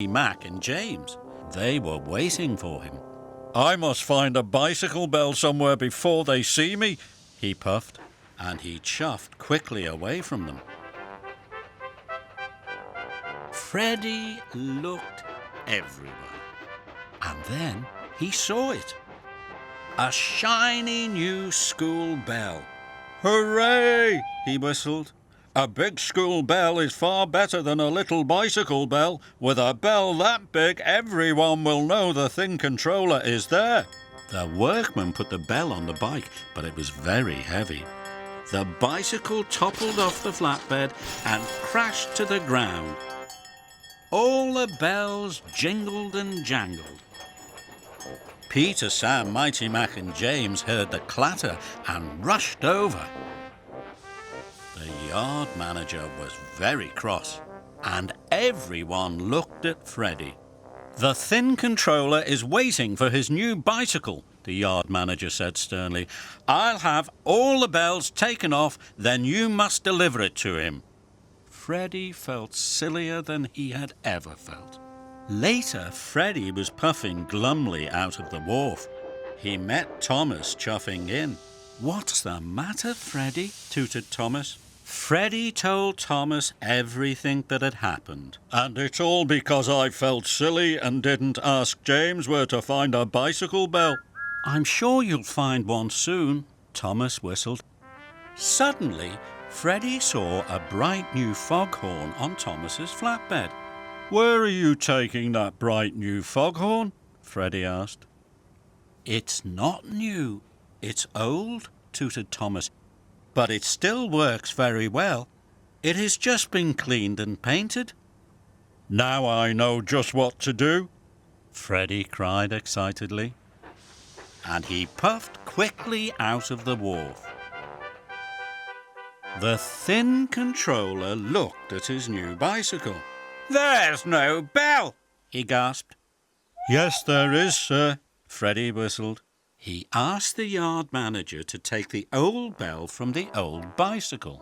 Mac and James. They were waiting for him. "I must find a bicycle bell somewhere before they see me," he puffed, and he chuffed quickly away from them. Freddie looked everywhere, and then he saw it. A shiny new school bell. "Hooray!" he whistled. "A big school bell is far better than a little bicycle bell. With a bell that big, everyone will know the thin controller is there." The workman put the bell on the bike, but it was very heavy. The bicycle toppled off the flatbed and crashed to the ground. All the bells jingled and jangled. Peter, Sam, Mighty Mac and James heard the clatter and rushed over. The yard manager was very cross, and everyone looked at Freddie. "The thin controller is waiting for his new bicycle," the yard manager said sternly. "I'll have all the bells taken off, then you must deliver it to him." Freddie felt sillier than he had ever felt. Later, Freddie was puffing glumly out of the wharf. He met Thomas chuffing in. "What's the matter, Freddie?" tooted Thomas. Freddie told Thomas everything that had happened. "And it's all because I felt silly and didn't ask James where to find a bicycle bell." "I'm sure you'll find one soon," Thomas whistled. Suddenly, Freddie saw a bright new foghorn on Thomas's flatbed. "Where are you taking that bright new foghorn?" Freddie asked. "It's not new, it's old," tooted Thomas. "But it still works very well. It has just been cleaned and painted." "Now I know just what to do," Freddie cried excitedly. And he puffed quickly out of the wharf. The thin controller looked at his new bicycle. "There's no bell," he gasped. "Yes, there is, sir," Freddie whistled. He asked the yard manager to take the old bell from the old bicycle.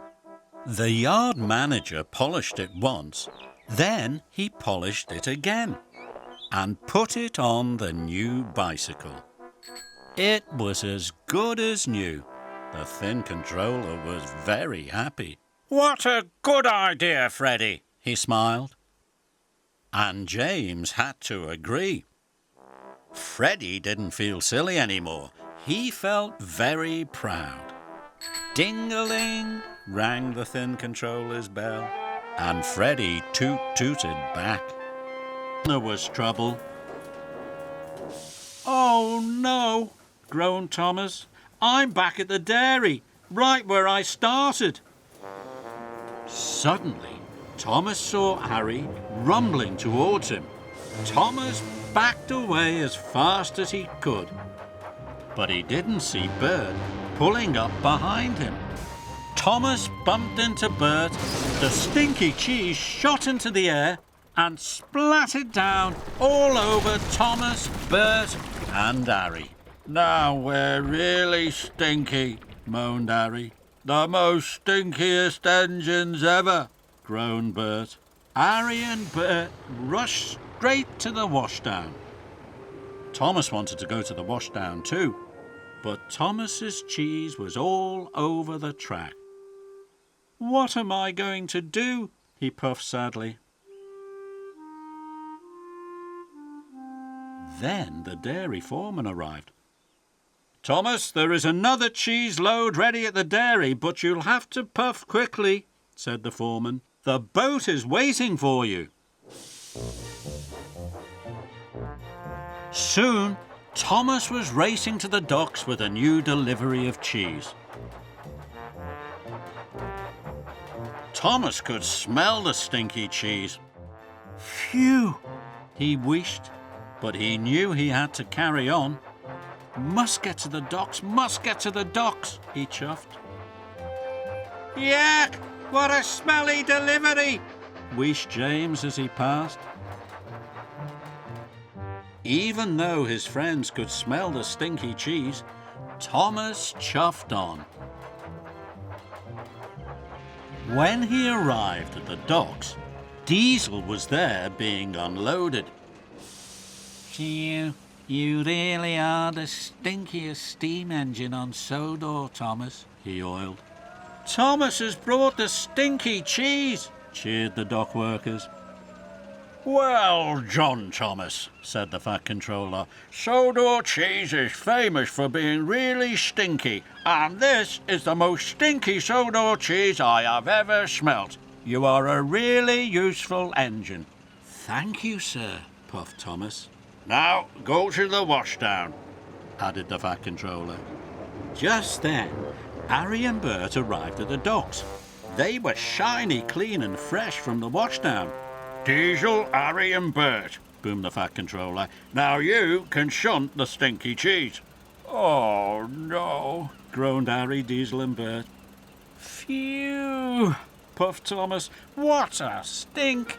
The yard manager polished it once, then he polished it again and put it on the new bicycle. It was as good as new. The thin controller was very happy. "What a good idea, Freddie," he smiled. And James had to agree. Freddie didn't feel silly anymore. He felt very proud. Ding-A-Ling rang the thin controller's bell, and Freddie toot-tooted back. There was trouble. "Oh no," groaned Thomas. "I'm back at the dairy, right where I started." Suddenly, Thomas saw Harry rumbling towards him. Thomas backed away as fast as he could, but he didn't see Bert pulling up behind him. Thomas bumped into Bert, the stinky cheese shot into the air and splattered down all over Thomas, Bert and Harry. "Now we're really stinky," moaned Harry. "The most stinkiest engines ever," groaned Bert. Harry and Bert rushed straight to the washdown. Thomas wanted to go to the washdown too, but Thomas's cheese was all over the track. "What am I going to do?" he puffed sadly. Then the dairy foreman arrived. "Thomas, there is another cheese load ready at the dairy, but you'll have to puff quickly," said the foreman. "The boat is waiting for you." Soon, Thomas was racing to the docks with a new delivery of cheese. Thomas could smell the stinky cheese. "Phew," he wished, but he knew he had to carry on. "Must get to the docks, must get to the docks," he chuffed. "Yuck, what a smelly delivery," wished James as he passed. Even though his friends could smell the stinky cheese, Thomas chuffed on. When he arrived at the docks, Diesel was there being unloaded. You really are the stinkiest steam engine on Sodor, Thomas, he oiled. Thomas has brought the stinky cheese, cheered the dock workers. Well, John Thomas, said the Fat Controller, Sodor cheese is famous for being really stinky, and this is the most stinky Sodor cheese I have ever smelt. You are a really useful engine. Thank you, sir, puffed Thomas. Now, go to the washdown, added the Fat Controller. Just then, Harry and Bert arrived at the docks. They were shiny, clean and fresh from the washdown. Diesel, Harry and Bert, boomed the Fat Controller. Now you can shunt the stinky cheese. Oh, no, groaned Harry, Diesel and Bert. Phew, puffed Thomas. What a stink!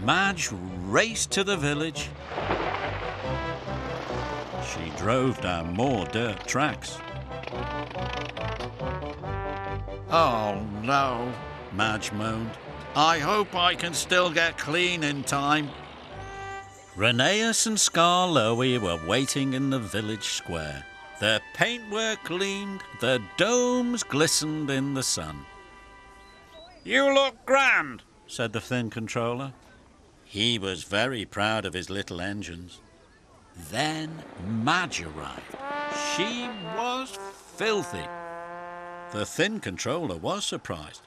Madge raced to the village. She drove down more dirt tracks. Oh, no, Madge moaned. I hope I can still get clean in time. Rheneas and Scar Lowy were waiting in the village square. Their paintwork gleamed, their domes glistened in the sun. You look grand, said the Thin Controller. He was very proud of his little engines. Then Madge arrived. She was filthy. The Thin Controller was surprised.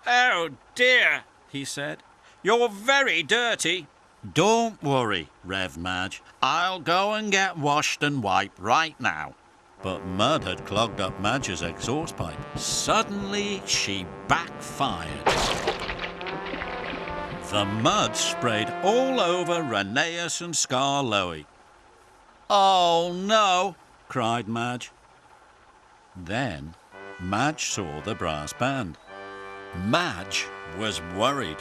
Oh dear, he said. You're very dirty. Don't worry, revved Madge. I'll go and get washed and wiped right now. But mud had clogged up Madge's exhaust pipe. Suddenly, she backfired. The mud sprayed all over Rheneas and Scar Lowy. Oh, no, cried Madge. Then Madge saw the brass band. Madge was worried.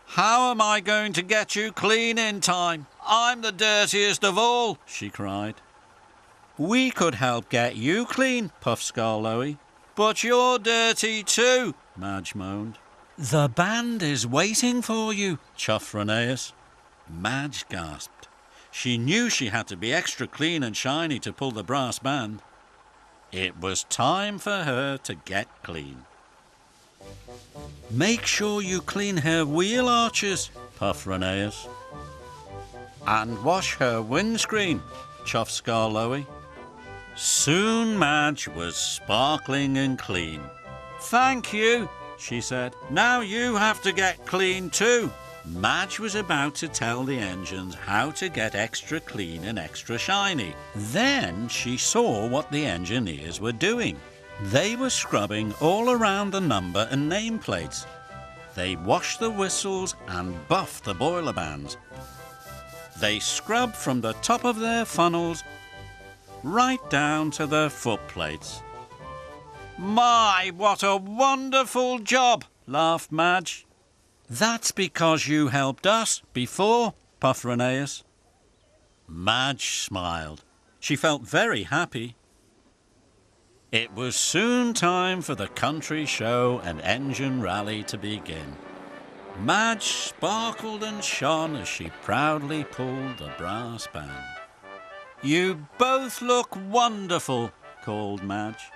How am I going to get you clean in time? I'm the dirtiest of all, she cried. We could help get you clean, puffed Scar Lowy. But you're dirty too, Madge moaned. The band is waiting for you, chuffed Rheneas. Madge gasped. She knew she had to be extra clean and shiny to pull the brass band. It was time for her to get clean. Make sure you clean her wheel arches, puffed Rheneas. And wash her windscreen, chuffed Scar Lowy. Soon Madge was sparkling and clean. Thank you, she said. Now you have to get clean too. Madge was about to tell the engines how to get extra clean and extra shiny. Then she saw what the engineers were doing. They were scrubbing all around the number and nameplates. They washed the whistles and buffed the boiler bands. They scrubbed from the top of their funnels right down to their footplates. My, what a wonderful job, laughed Madge. That's because you helped us before, puffed Rheneas. Madge smiled. She felt very happy. It was soon time for the country show and engine rally to begin. Madge sparkled and shone as she proudly pulled the brass band. You both look wonderful, called Madge.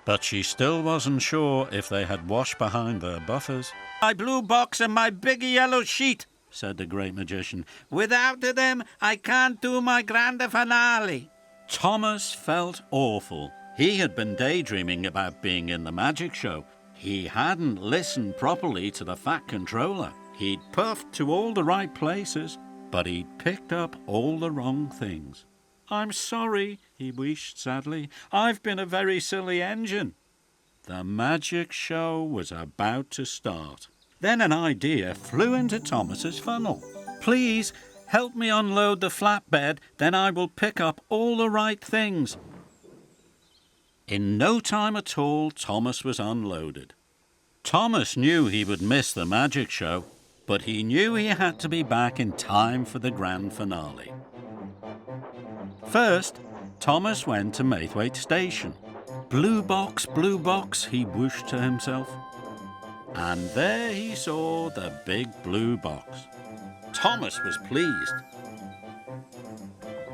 But she still wasn't sure if they had washed behind their buffers. My blue box and my big yellow sheet, said the great magician. Without them, I can't do my grand finale. Thomas felt awful. He had been daydreaming about being in the magic show. He hadn't listened properly to the Fat Controller. He'd puffed to all the right places, but he'd picked up all the wrong things. I'm sorry, he wished sadly. I've been a very silly engine. The magic show was about to start. Then an idea flew into Thomas's funnel. Please help me unload the flatbed, then I will pick up all the right things. In no time at all, Thomas was unloaded. Thomas knew he would miss the magic show, but he knew he had to be back in time for the grand finale. First, Thomas went to Maithwaite Station. Blue box, he whooshed to himself. and there he saw the big blue box. Thomas was pleased.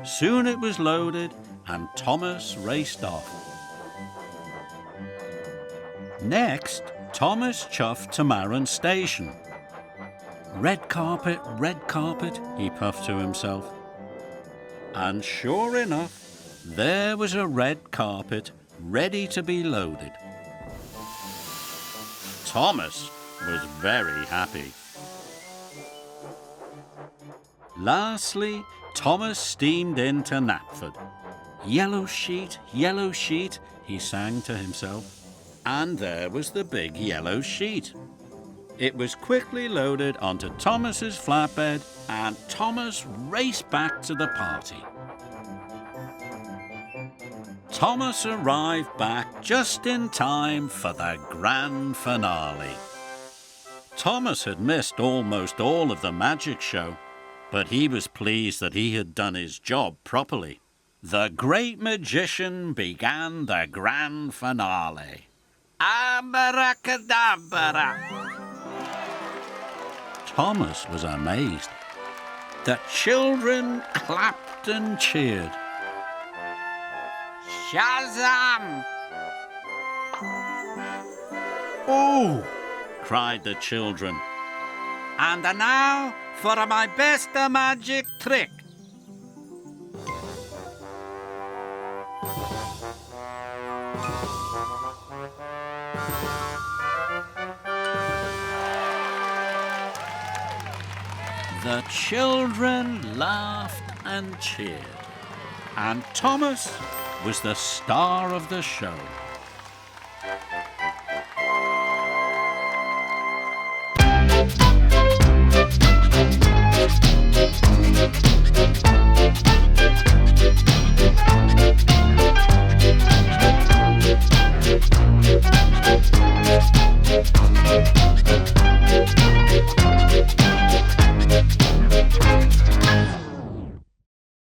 Soon it was loaded, and Thomas raced off. Next, Thomas chuffed to Maron Station. Red carpet, he puffed to himself. And sure enough, there was a red carpet ready to be loaded. Thomas was very happy. Lastly, Thomas steamed into Knapford. Yellow sheet, he sang to himself. And there was the big yellow sheet. It was quickly loaded onto Thomas's flatbed, and Thomas raced back to the party. Thomas arrived back just in time for the grand finale. Thomas had missed almost all of the magic show, but he was pleased that he had done his job properly. The great magician began the grand finale. Abracadabra! Thomas was amazed. The children clapped and cheered. Shazam! Oh! cried the children. And now for my best magic trick. The children laughed and cheered, and Thomas was the star of the show.